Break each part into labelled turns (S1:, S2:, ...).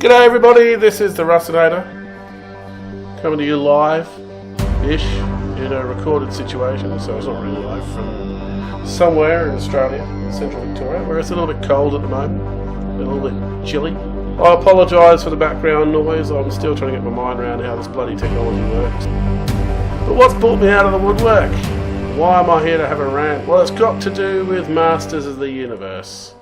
S1: G'day everybody, this is the Russinator, coming to you live-ish in a recorded situation, so it's not really live, from somewhere in Australia, in central Victoria, where it's a little bit cold at the moment, a little bit chilly. I apologise for the background noise. I'm still trying to get my mind around how this bloody technology works. But what's brought me out of the woodwork? Why am I here to have a rant? Well, it's got to do with Masters of the Universe.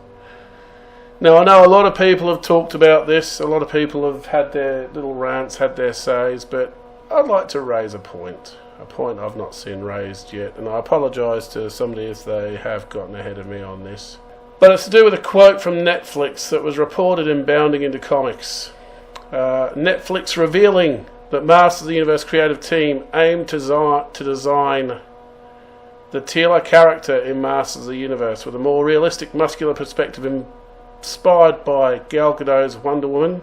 S1: Now, I know a lot of people have talked about this, a lot of people have had their little rants, had their says, but I'd like to raise a point I've not seen raised yet, and I apologise to somebody if they have gotten ahead of me on this. But it's to do with a quote from Netflix that was reported in Bounding Into Comics. Netflix revealing that Masters of the Universe creative team aimed to design the Teela character in Masters of the Universe with a more realistic, muscular perspective inspired by Gal Gadot's Wonder Woman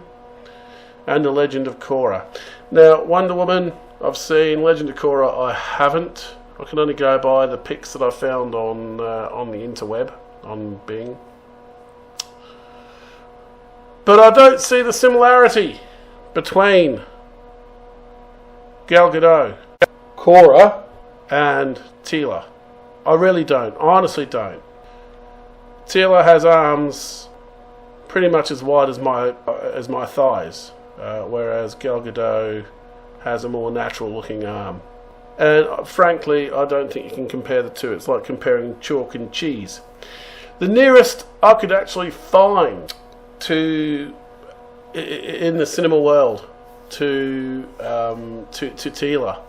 S1: and the Legend of Korra. Now, Wonder Woman I've seen, Legend of Korra I haven't. I can only go by the pics that I found on the interweb, on Bing. But I don't see the similarity between Gal Gadot, Korra and Teela. I really don't. I honestly don't. Teela has arms pretty much as wide as my thighs, whereas Gal Gadot has a more natural looking arm. And frankly, I don't think you can compare the two. It's like comparing chalk and cheese. The nearest I could actually find to in the cinema world to Teela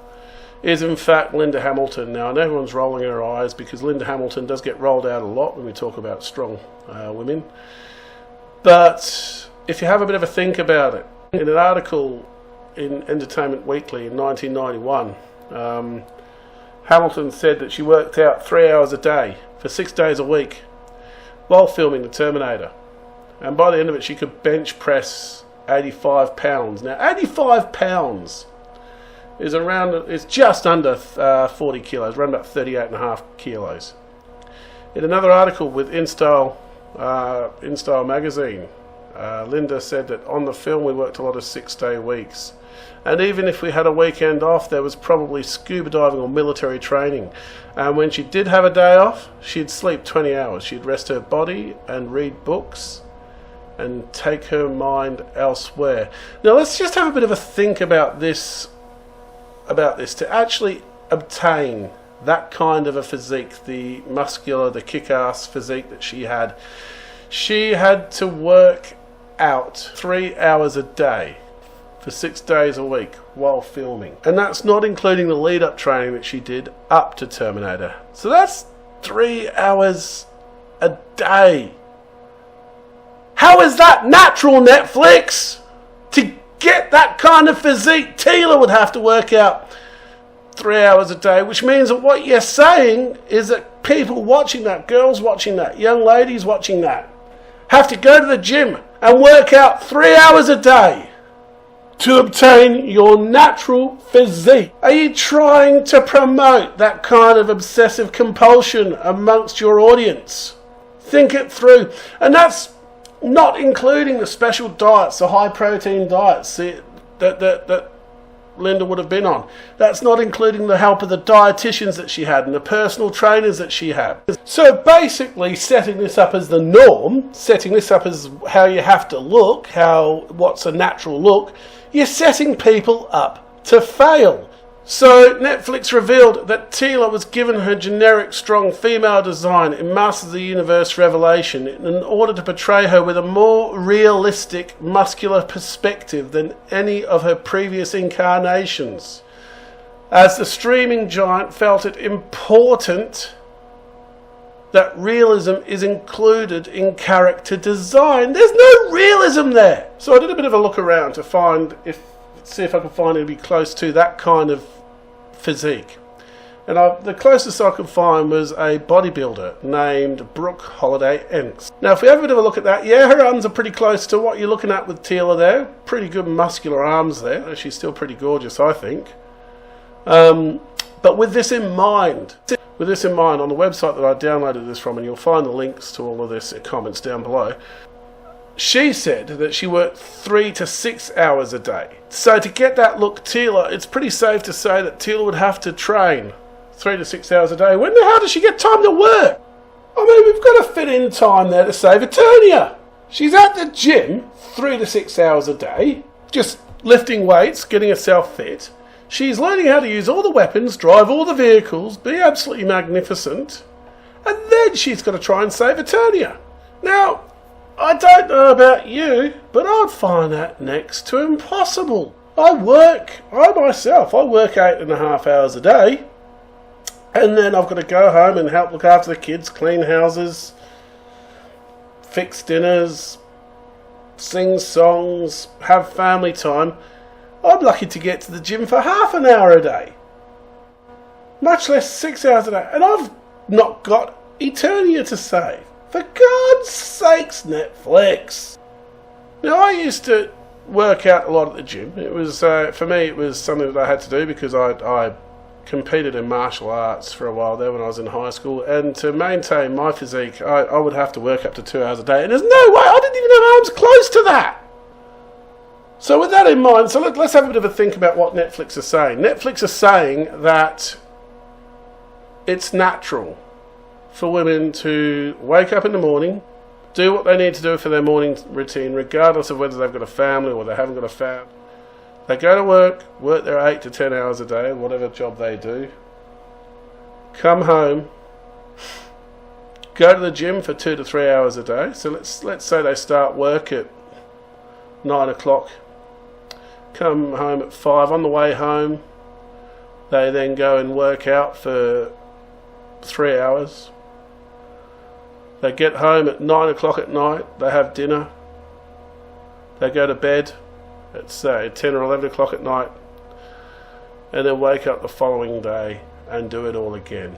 S1: is in fact Linda Hamilton. Now, I know everyone's rolling her eyes because Linda Hamilton does get rolled out a lot when we talk about strong women. But if you have a bit of a think about it, in an article in Entertainment Weekly in 1991, Hamilton said that she worked out 3 hours a day for 6 days a week while filming the Terminator. And by the end of it, she could bench press 85 pounds. Now, 85 pounds is just under 40 kilos, around about 38.5 kilos. In another article with InStyle magazine, Linda said that on the film we worked a lot of 6-day weeks, and even if we had a weekend off, there was probably scuba diving or military training, and when she did have a day off, she'd sleep 20 hours. She'd rest her body and read books and take her mind elsewhere. Now let's just have a bit of a think about this to actually obtain that kind of a physique, the muscular, the kick-ass physique that she had to work out 3 hours a day for 6 days a week while filming. And that's not including the lead-up training that she did up to Terminator. So that's 3 hours a day. How is that natural, Netflix? To get that kind of physique, Teela would have to work out 3 hours a day, which means that what you're saying is that people watching that, girls watching that, young ladies watching that, have to go to the gym and work out 3 hours a day to obtain your natural physique. Are you trying to promote that kind of obsessive compulsion amongst your audience? Think it through. And that's not including the special diets, the high protein diets that Linda would have been on. That's not including the help of the dietitians that she had and the personal trainers that she had. So basically, setting this up as the norm, setting this up as how you have to look, what's a natural look, you're setting people up to fail. So Netflix revealed that Teela was given her generic strong female design in Masters of the Universe Revelation in order to portray her with a more realistic muscular perspective than any of her previous incarnations, as the streaming giant felt it important that realism is included in character design. There's no realism there. So I did a bit of a look around to see if I could find it to be close to that kind of physique. And the closest I could find was a bodybuilder named Brooke Holiday Enks. Now, if we have a bit of a look at that, yeah, her arms are pretty close to what you're looking at with Teela there. Pretty good muscular arms there. She's still pretty gorgeous, I think. But with this in mind, on the website that I downloaded this from, and you'll find the links to all of this in comments down below, she said that she worked 3 to 6 hours a day. So to get that look Teela, it's pretty safe to say that Teela would have to train 3 to 6 hours a day. When the hell does she get time to work? I mean, we've got to fit in time there to save Eternia. She's at the gym 3 to 6 hours a day, just lifting weights, getting herself fit. She's learning how to use all the weapons, drive all the vehicles, be absolutely magnificent. And then she's got to try and save Eternia. Now, I don't know about you, but I'd find that next to impossible. I work 8.5 hours a day. And then I've got to go home and help look after the kids, clean houses, fix dinners, sing songs, have family time. I'm lucky to get to the gym for half an hour a day. Much less 6 hours a day. And I've not got Eternia to save. For God's sakes, Netflix. Now, I used to work out a lot at the gym. It was, for me, it was something that I had to do because I competed in martial arts for a while there when I was in high school, and to maintain my physique I would have to work up to 2 hours a day, and there's no way, I didn't even have arms close to that. So with that in mind, so let's have a bit of a think about what Netflix is saying. Netflix is saying that it's natural for women to wake up in the morning, do what they need to do for their morning routine, regardless of whether they've got a family or they haven't got a family. They go to work their 8 to 10 hours a day, whatever job they do, come home, go to the gym for 2 to 3 hours a day. So let's say they start work at 9 o'clock, come home at 5. On the way home, they then go and work out for 3 hours. They get home at 9 o'clock at night, they have dinner, they go to bed at say 10 or 11 o'clock at night, and then wake up the following day and do it all again.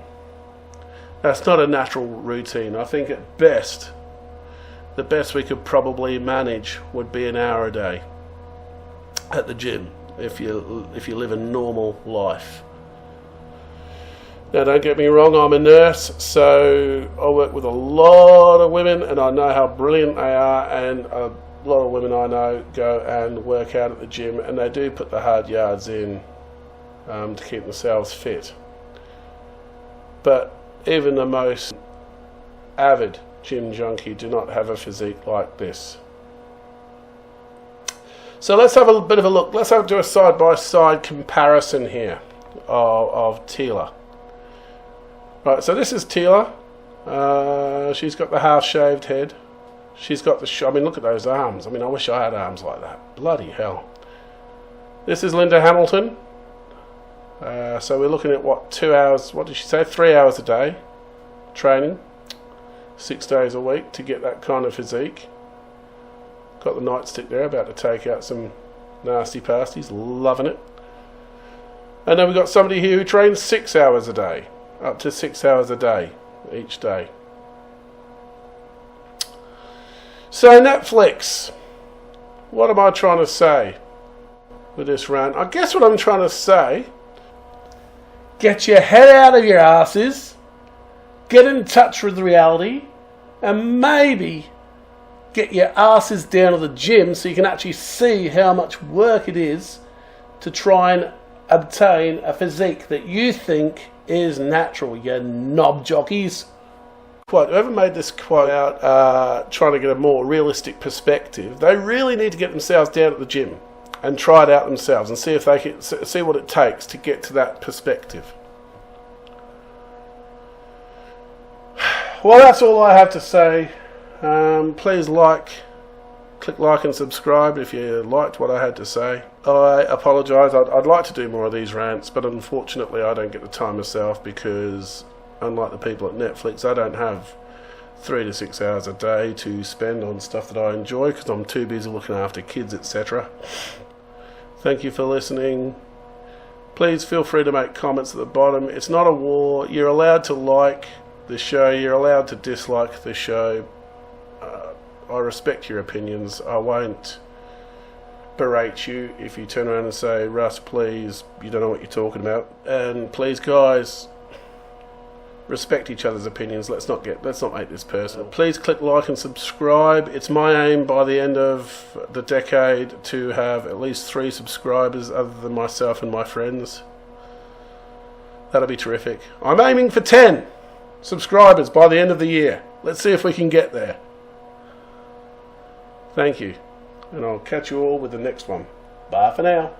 S1: That's not a natural routine. I think at best, the best we could probably manage would be an hour a day at the gym if you live a normal life. Now, don't get me wrong, I'm a nurse, so I work with a lot of women and I know how brilliant they are, and a lot of women I know go and work out at the gym, and they do put the hard yards in to keep themselves fit. But even the most avid gym junkie do not have a physique like this. So let's have a bit of a look. Let's do a side-by-side comparison here of Teela. Right, so this is Teela. She's got the half-shaved head. She's got the... I mean, look at those arms. I mean, I wish I had arms like that. Bloody hell. This is Linda Hamilton. So we're looking at, what, 2 hours... What did she say? 3 hours a day. Training. 6 days a week to get that kind of physique. Got the nightstick there, about to take out some nasty pasties. Loving it. And then we've got somebody here who trains 6 hours a day. Up to 6 hours a day. Each day. So Netflix, what am I trying to say with this rant? I guess what I'm trying to say, get your head out of your asses, get in touch with reality, and maybe get your asses down to the gym so you can actually see how much work it is to try and obtain a physique that you think is natural, you knob jockeys. Quote, whoever made this quote out trying to get a more realistic perspective, they really need to get themselves down at the gym and try it out themselves and see if they can see what it takes to get to that perspective. Well, that's all I have to say. Please click like and subscribe if you liked what I had to say. I apologise, I'd like to do more of these rants, but unfortunately I don't get the time myself because, unlike the people at Netflix, I don't have 3 to 6 hours a day to spend on stuff that I enjoy because I'm too busy looking after kids, etc. Thank you for listening. Please feel free to make comments at the bottom. It's not a war. You're allowed to like the show. You're allowed to dislike the show. I respect your opinions. I won't berate you if you turn around and say, Russ, please, you don't know what you're talking about. And please, guys, respect each other's opinions. Let's not make this personal. Please click like and subscribe. It's my aim by the end of the decade to have at least 3 subscribers other than myself and my friends. That'll be terrific. I'm aiming for 10 subscribers by the end of the year. Let's see if we can get there. Thank you, and I'll catch you all with the next one. Bye for now.